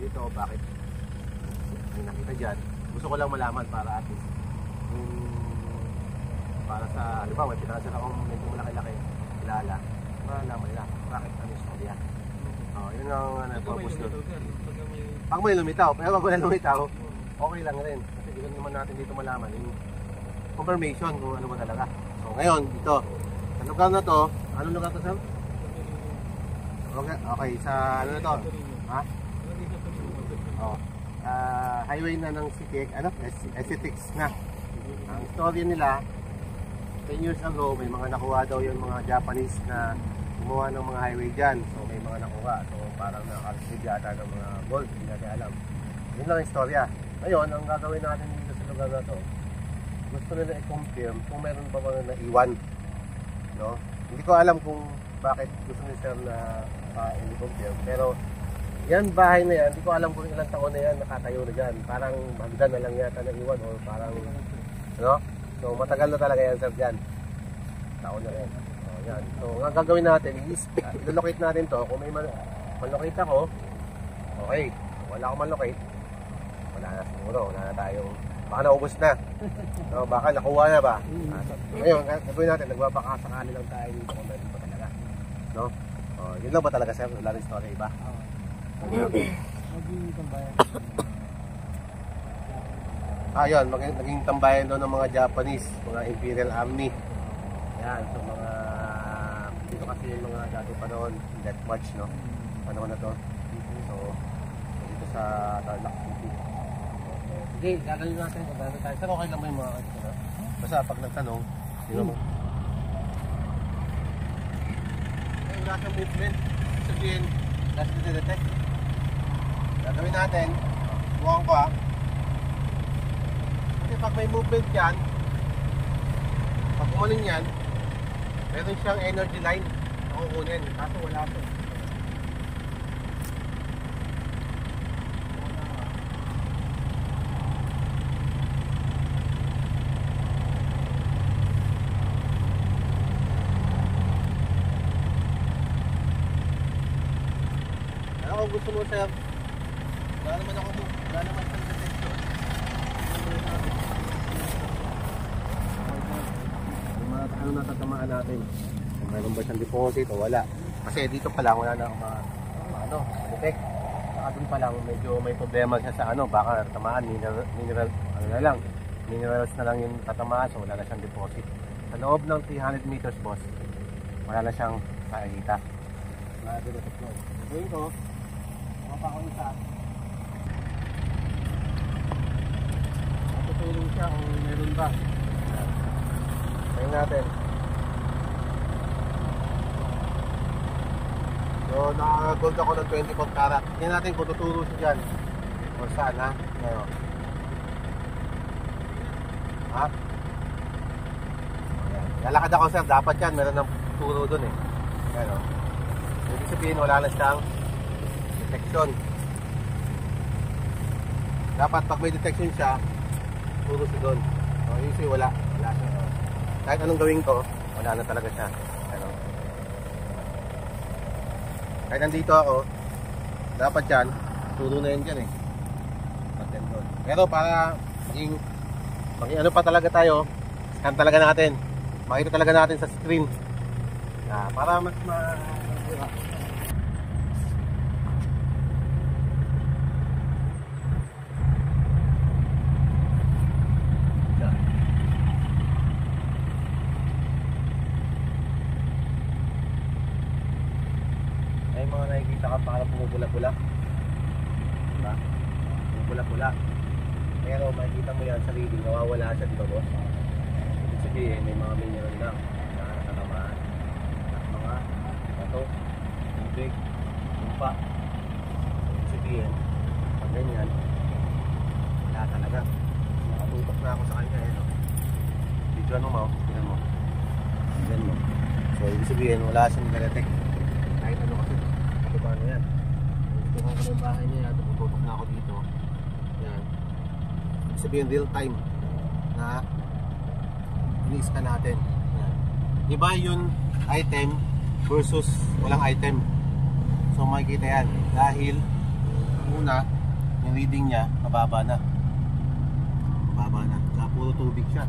dito, bakit may nakita dyan. Gusto ko lang malaman para at least para sa, halimbawa, pinasal akong medyo malaki-laki, kilala, malaman nila bakit ano yung storya. Yun ang purpose doon. Pag may lumitaw, pero pag wala lumitaw, okay lang rin. Kasi di naman natin dito malaman yung confirmation kung ano ba talaga. So ngayon, dito, sa lugar na to, anong lugar to, sir? Okay, sa ano na to? Ha? Highway na ng CTX, SCTX na. Ang story nila, 10 years ago, may mga nakuha daw yung mga Japanese na gumawa ng mga highway dyan. So may mga nakuha. So parang nakakasig yata ng mga gold, hindi natin alam. Yun lang yung storya. Ngayon, ang gagawin natin dito sa lugar na to, gusto nila i-confirm kung meron pa mga naiwan. No? Hindi ko alam kung bakit gusto ni sir na i-confirm. Pero yan, bahay na yan, hindi ko alam kung ilang taon na yan nakatayo na dyan. Parang hagdan na lang yata naiwan o parang, no? So matagal na talaga yan sir dyan. Taon na yan. Yan. So ang gagawin natin is, i-locate natin to. Kung may malocate ako, okay. Wala akong malocate, wala na siguro, wala na tayong, baka naubos na. No, baka nakuha na ba? Ngayon, gagawin natin, nagbabakasakali lang tayo dito kung meron pa talaga. No? Yun lang ba talaga sir? Wala rin story iba? Naging tambayan. Yun, naging tambayan doon ng mga Japanese, mga Imperial Army. Yan, so mga dito kasi yung mga dati pa noon, Death March, no? Ano na to? So, dito sa Tarlac City. Sige, gagawin natin kung gano'n tayo. Pero okay lang ba yung mga ito na? Basta pag nagtanong, sino mo? Okay, wala siyang movement. Sabihin, last to detect. Gagawin natin, buwan ko kasi pag may movement yan, pag umanin yan, meron siyang energy line na kukunin, kaso wala ito. Ano kung gusto mo sir, wala naman ako mo, wala naman siyang detection. Ano natatamaan natin? Kung mayroon ba siyang deposit o wala. Kasi dito pa lang wala na akong detect. Saka dun pa lang medyo may problema siya sa baka tamaan, minerals na lang yung tatamaan, so wala na siyang deposit. Sa loob ng 300 meters boss, wala na siyang makikita. Wala na detect mo. Gawin ko, pa ako isa. Matutulong siya kung meron ba. Tingnan natin. So, naka-gold ako ng 24 karat. Tingnan natin kung tuturo siya dyan. O saan ha? Ngayon. Ha? Ayan. Lalakad ako sir. Dapat yan. Meron ng turo dun eh. Ngayon. Ibig sabihin wala na siyang detection. Dapat pag may detection siya, turo siya dun. So, usually wala. Wala siya. Kahit anong gawin ko, wala na talaga siya. Kahit nandito ako, dapat yan, turo na yan dyan eh. Pero para maging ano pa talaga tayo, scan talaga natin. Makita talaga natin sa screen. Para mas ay mga nakikita ka parang pumupula-pula, diba? Pumupula-pula, pero makikita mo yan sa reading, nawawala siya, diba boss? Ibig sabihin may mga mineral lang na nakatamaan at mga bato, tubig, lupa. Ibig sabihin pag ganyan, wala talaga. Nakatutok na ako sa kanya no? Videoan mo tingnan mo. Tingnan mo. So ibig sabihin wala siyang nag-detect kahit ano kasi. Paano yan? Tutukan ko ng bahay niya, tututok na ako dito. Yan. Ibig sabihin real time na ini-scan natin. Yan. Iba yung item versus walang item. So makikita yan dahil una na, yung reading niya, mababa na. Mababa na. Saka puro tubig siya.